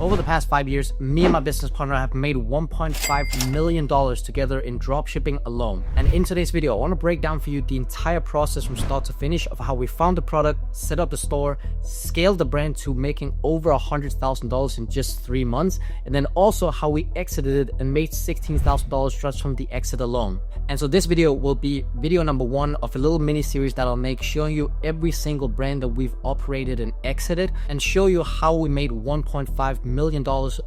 Over the past 5 years, me and my business partner have made $1.5 million together in dropshipping alone. And in today's video, I want to break down for you the entire process from start to finish of how we found the product, set up the store, scaled the brand to making over $100,000 in just 3 months, and then also how we exited it and made $16,000 just from the exit alone. And so this video will be video number 1 of a little mini series that I'll make showing you every single brand that we've operated and exited, and show you how we made $1.5 million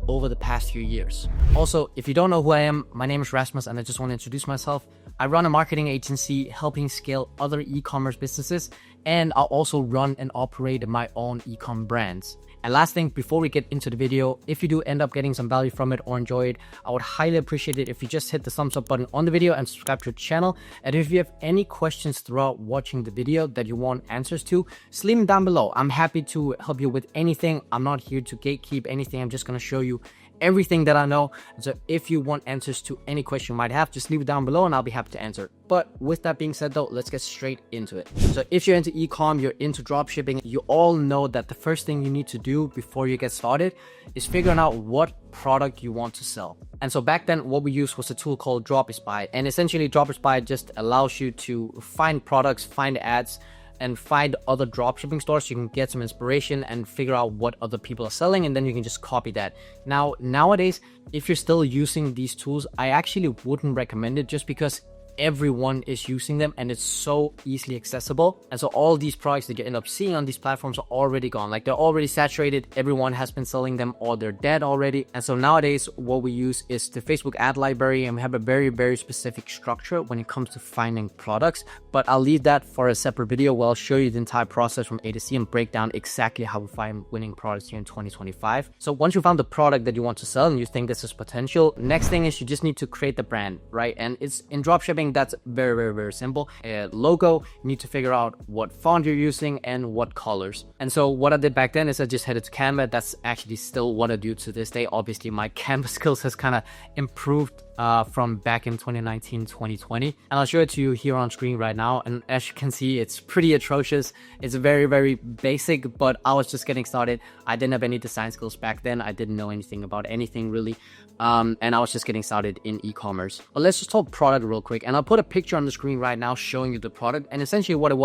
over the past few years. Also, if you don't know who I am, my name is Rasmus and I just want to introduce myself. I run a marketing agency helping scale other e-commerce businesses, and I also run and operate my own e-com brands. And last thing, before we get into the video, if you do end up getting some value from it or enjoy it, I would highly appreciate it if you just hit the thumbs up button on the video and subscribe to the channel. And if you have any questions throughout watching the video that you want answers to, just leave them down below. I'm happy to help you with anything. I'm not here to gatekeep anything. I'm just going to show you everything that I know. So if you want answers to any question you might have, just leave it down below and I'll be happy to answer. But with that being said though, let's get straight into it. So if you're into e-com, you're into dropshipping, you all know that the first thing you need to do before you get started is figuring out what product you want to sell. And so back then what we used was a tool called Dropshipping, and essentially Dropshipping just allows you to find products, find ads, and find other dropshipping stores so you can get some inspiration and figure out what other people are selling, and then you can just copy that. Now, nowadays, if you're still using these tools, I actually wouldn't recommend it just because everyone is using them and it's so easily accessible. And so all these products that you end up seeing on these platforms are already gone. Like, they're already saturated, everyone has been selling them, or they're dead already. And so nowadays what we use is the Facebook ad library, and we have a very specific structure when it comes to finding products. But I'll leave that for a separate video where I'll show you the entire process from A to Z and break down exactly how we find winning products here in 2025. So once you found the product that you want to sell and you think this is potential, next thing is you just need to create the brand, right? And it's in dropshipping, that's very simple. A logo, you need to figure out what font you're using and what colors. And so what I did back then is I just headed to Canva. That's actually still what I do to this day. Obviously my Canva skills has kind of improved from back in 2019, 2020. And I'll show it to you here on screen right now. And as you can see, it's pretty atrocious. It's very basic, but I was just getting started. I didn't have any design skills back then. I didn't know anything about anything really. And I was just getting started in e-commerce. But let's just talk product real quick. And I'll put a picture on the screen right now showing you the product. And essentially what it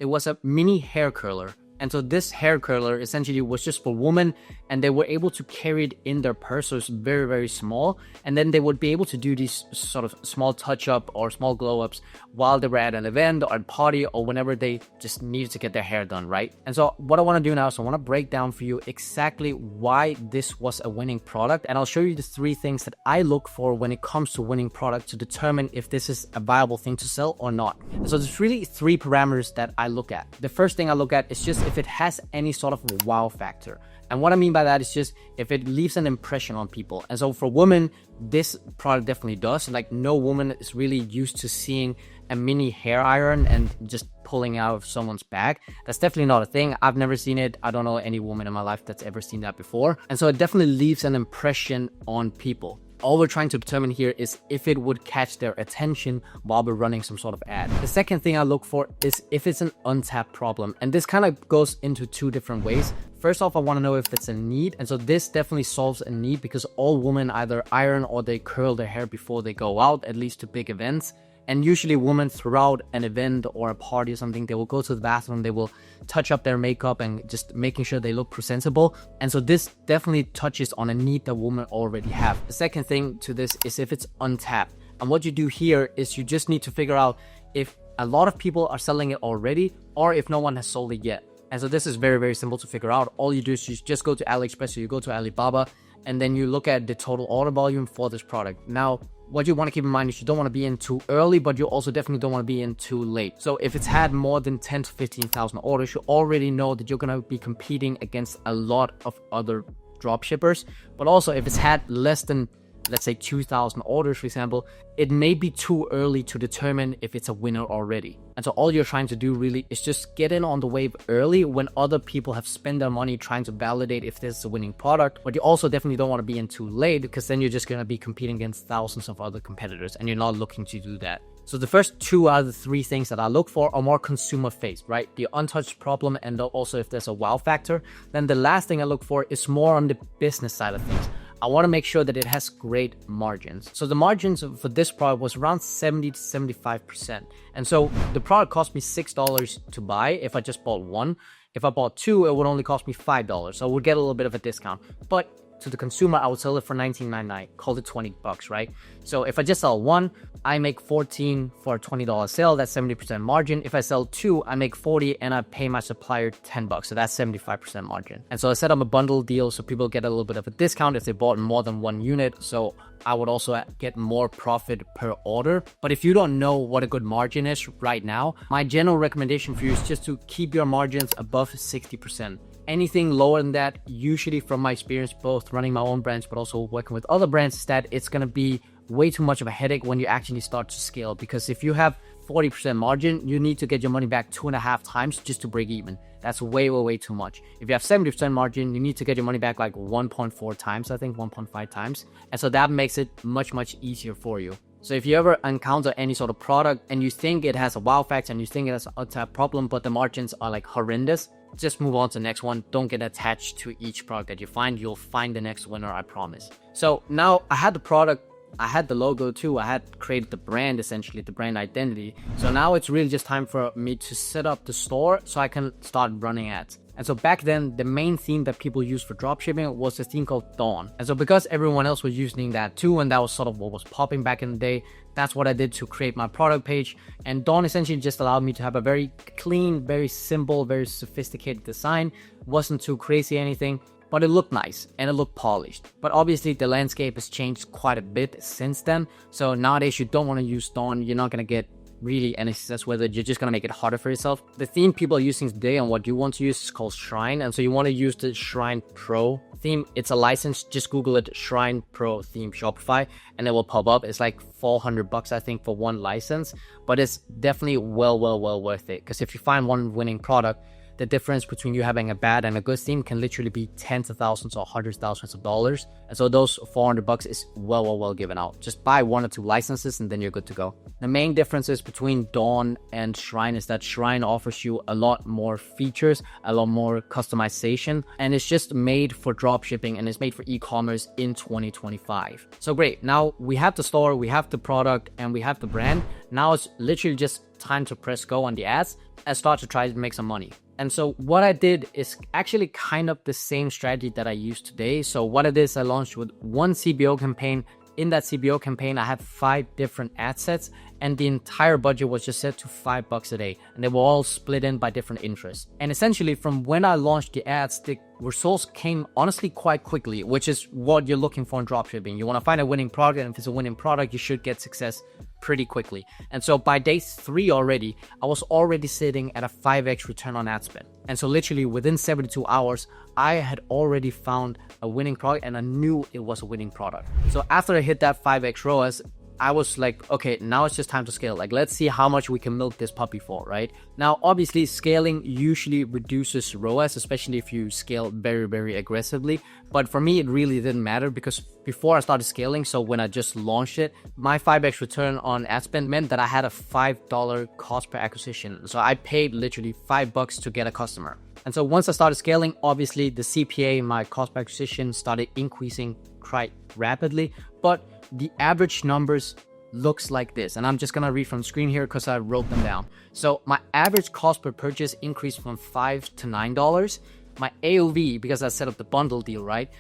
was a mini hair curler. And so this hair curler essentially was just for women, and they were able to carry it in their purse, so it's very small. And then they would be able to do these sort of small touch-up or small glow-ups while they were at an event or a party or whenever they just needed to get their hair done, right? And so what I want to do now is I want to break down for you exactly why this was a winning product. And I'll show you the 3 things that I look for when it comes to winning product to determine if this is a viable thing to sell or not. And so there's really 3 parameters that I look at. The first thing I look at is just if it has any sort of wow factor. And what I mean by that is just if it leaves an impression on people. And so for women, this product definitely does. Like, no woman is really used to seeing a mini hair iron and just pulling out of someone's bag. That's definitely not a thing. I've never seen it. I don't know any woman in my life that's ever seen that before. And so it definitely leaves an impression on people. All we're trying to determine here is if it would catch their attention while we're running some sort of ad. The second thing I look for is if it's an untapped problem. And this kind of goes into 2 different ways. First off, I want to know if it's a need. And so this definitely solves a need because all women either iron or they curl their hair before they go out, at least to big events. And usually women throughout an event or a party or something, they will go to the bathroom, they will touch up their makeup and just making sure they look presentable. And so this definitely touches on a need that women already have. The second thing to this is if it's untapped. And what you do here is you just need to figure out if a lot of people are selling it already or if no one has sold it yet. And so this is very simple to figure out. All you do is you just go to AliExpress or you go to Alibaba, and then you look at the total order volume for this product. Now, what you want to keep in mind is you don't want to be in too early, but you also definitely don't want to be in too late. So if it's had more than 10 to 15,000 orders, you already know that you're going to be competing against a lot of other dropshippers. But also if it's had less than, let's say 2,000 orders, for example, it may be too early to determine if it's a winner already. And so all you're trying to do really is just get in on the wave early when other people have spent their money trying to validate if this is a winning product. But you also definitely don't want to be in too late, because then you're just going to be competing against thousands of other competitors and you're not looking to do that. So the first 2 out of the 3 things that I look for are more consumer faced, right? The untouched problem, and also if there's a wow factor. Then the last thing I look for is more on the business side of things. I want to make sure that it has great margins. So the margins for this product was around 70 to 75%. And so the product cost me $6 to buy if I just bought one. If I bought 2, it would only cost me $5. So I would get a little bit of a discount. But to the consumer, I would sell it for $19.99, call it $20, right? So if I just sell 1, I make $14 for a $20 sale, that's 70% margin. If I sell 2, I make $40 and I pay my supplier $10, so that's 75% margin. And so I set up a bundle deal so people get a little bit of a discount if they bought more than 1 unit, so I would also get more profit per order. But if you don't know what a good margin is right now, my general recommendation for you is just to keep your margins above 60%. Anything lower than that, usually from my experience, both running my own brands, but also working with other brands, is that it's going to be way too much of a headache when you actually start to scale. Because if you have 40% margin, you need to get your money back 2.5 times just to break even. That's way too much. If you have 70% margin, you need to get your money back like 1.4 times, I think 1.5 times. And so that makes it much easier for you. So if you ever encounter any sort of product and you think it has a wow factor and you think it has an untapped problem, but the margins are like horrendous, just move on to the next one. Don't get attached to each product that you find. You'll find the next winner, I promise. So now I had the product, I had the logo too, I had created the brand, essentially the brand identity. So now it's really just time for me to set up the store so I can start running ads. And so back then, the main theme that people used for dropshipping was a theme called Dawn. And so because everyone else was using that too, and that was sort of what was popping back in the day, that's what I did to create my product page. And Dawn essentially just allowed me to have a very clean, very simple, very sophisticated design. Wasn't too crazy anything, but it looked nice and it looked polished. But obviously the landscape has changed quite a bit since then. So nowadays you don't want to use Dawn. You're not going to get really any success with it. You're just going to make it harder for yourself. The theme people are using today and what you want to use is called Shrine. And so you want to use the Shrine Pro theme. It's a license. Just Google it, Shrine Pro theme Shopify, and it will pop up. It's like $400, I think, for one license, but it's definitely well worth it. Because if you find one winning product, the difference between you having a bad and a good theme can literally be tens of thousands or hundreds of thousands of dollars. And so those $400 is well given out. Just buy 1 or 2 licenses and then you're good to go. The main differences between Dawn and Shrine is that Shrine offers you a lot more features, a lot more customization, and it's just made for dropshipping and it's made for e-commerce in 2025. So great, now we have the store, we have the product, and we have the brand. Now it's literally just time to press go on the ads and start to try to make some money. And so what I did is actually kind of the same strategy that I use today. So what it is, I launched with 1 CBO campaign. In that CBO campaign, I had 5 different ad sets, and the entire budget was just set to $5 a day. And they were all split in by different interests. And essentially from when I launched the ads, the results came honestly quite quickly, which is what you're looking for in dropshipping. You want to find a winning product, and if it's a winning product, you should get success pretty quickly. And so by day 3 already, I was already sitting at a 5x return on ad spend. And so literally within 72 hours, I had already found a winning product and I knew it was a winning product. So after I hit that 5x ROAS, I was like, okay, now it's just time to scale. Like, let's see how much we can milk this puppy for, right? Now, obviously, scaling usually reduces ROAS, especially if you scale very aggressively. But for me, it really didn't matter because before I started scaling, so when I just launched it, my 5x return on ad spend meant that I had a $5 cost per acquisition. So I paid literally $5 to get a customer. And so once I started scaling, obviously the CPA, my cost per acquisition, started increasing quite rapidly, but the average numbers looks like this. And I'm just gonna read from the screen here because I wrote them down. So my average cost per purchase increased from $5 to $9. My AOV, because I set up the bundle deal, right?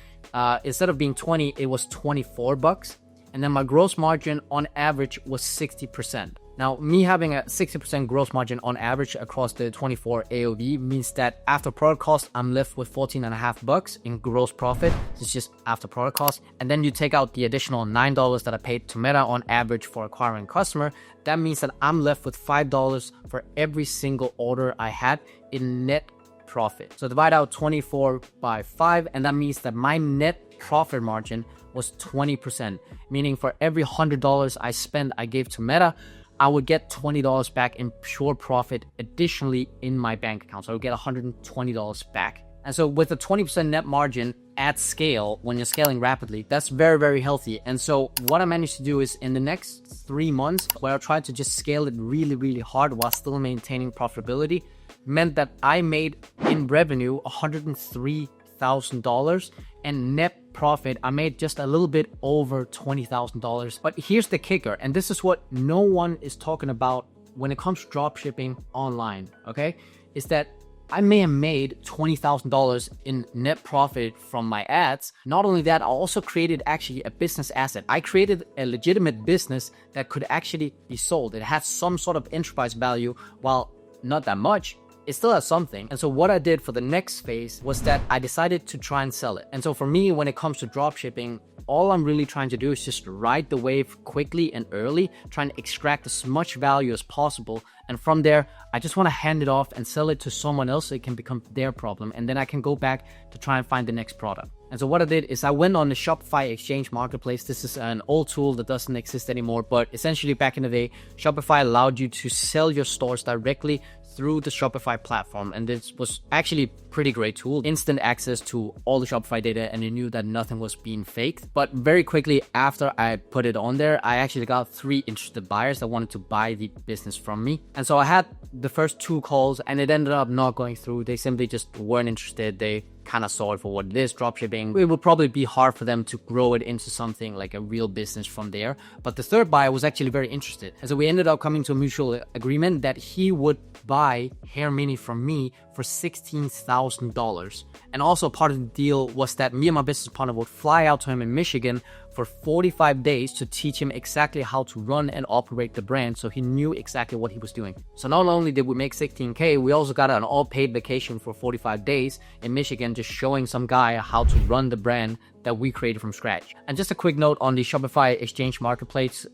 Instead of being 20, it was $24. And then my gross margin on average was 60%. Now, me having a 60% gross margin on average across the 24 AOV means that after product cost, I'm left with $14.50 in gross profit. It's just after product cost. And then you take out the additional $9 that I paid to Meta on average for acquiring customer. That means that I'm left with $5 for every single order I had in net profit. So divide out 24 by 5, and that means that my net profit margin was 20%, meaning for every $100 I spent, I gave to Meta, I would get $20 back in pure profit additionally in my bank account. So I would get $120 back And so with a 20% net margin at scale, when you're scaling rapidly, that's very, very healthy. And so what I managed to do is in the next 3 months, where I tried to just scale it really, really hard while still maintaining profitability, meant that I made in revenue $103,000, and net profit, I made just a little bit over $20,000. But here's the kicker, and this is what no one is talking about when it comes to dropshipping online, okay? Is that I may have made $20,000 in net profit from my ads. Not only that, I also created actually a business asset. I created a legitimate business that could actually be sold. It had some sort of enterprise value, while not that much. It still has something. And so what I did for the next phase was that I decided to try and sell it. And so for me, when it comes to dropshipping, all I'm really trying to do is just ride the wave quickly and early, trying to extract as much value as possible. And from there, I just want to hand it off and sell it to someone else so it can become their problem. And then I can go back to try and find the next product. And so what I did is I went on the Shopify Exchange Marketplace. This is an old tool that doesn't exist anymore, but essentially back in the day, Shopify allowed you to sell your stores directly through the Shopify platform. And this was actually a pretty great tool, instant access to all the Shopify data, and you knew that nothing was being faked. But very quickly after I put it on there, I actually got 3 interested buyers that wanted to buy the business from me. And so I had the first 2 calls and it ended up not going through. They simply just weren't interested. They kind of saw it for what it is, dropshipping. It would probably be hard for them to grow it into something like a real business from there. But the third buyer was actually very interested. And so we ended up coming to a mutual agreement that he would buy Hair Mini from me for $16,000. And also part of the deal was that me and my business partner would fly out to him in Michigan for 45 days to teach him exactly how to run and operate the brand, so he knew exactly what he was doing. So not only did we make $16K, we also got an all-paid vacation for 45 days in Michigan, just showing some guy how to run the brand that we created from scratch. And just a quick note on the Shopify Exchange Marketplace,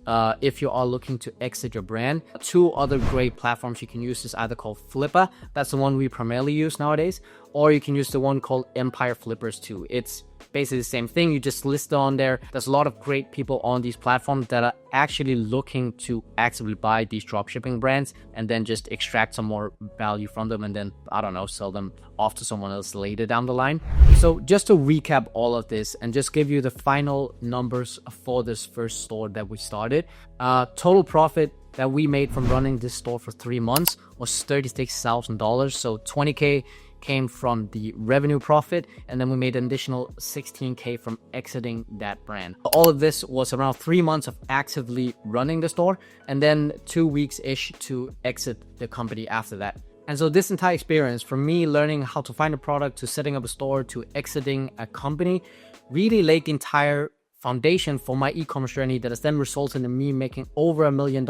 if you are looking to exit your brand, 2 other great platforms you can use is either called Flippa, that's the one we primarily use nowadays, or you can use the one called Empire Flippers too. It's basically the same thing. You just list it on there. There's a lot of great people on these platforms that are actually looking to actively buy these dropshipping brands and then just extract some more value from them and then, I don't know, sell them off to someone else later down the line. So just to recap all of this and just give you the final numbers for this first store that we started, total profit that we made from running this store for 3 months was $36,000. So 20K came from the revenue profit, and then we made an additional 16K from exiting that brand. All of this was around 3 months of actively running the store, and then 2 weeks-ish to exit the company after that. And so this entire experience, from me learning how to find a product, to setting up a store, to exiting a company, really laid the entire foundation for my e-commerce journey that has then resulted in me making over $1 million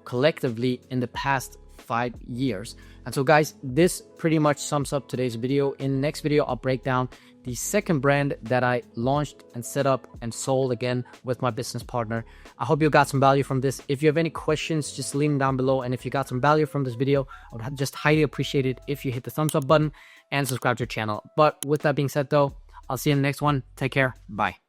collectively in the past 5 years. And so guys, this pretty much sums up today's video. In the next video, I'll break down the second brand that I launched and set up and sold again with my business partner. I hope you got some value from this. If you have any questions, just leave them down below. And if you got some value from this video, I would just highly appreciate it if you hit the thumbs up button and subscribe to the channel. But with that being said though, I'll see you in the next one. Take care. Bye.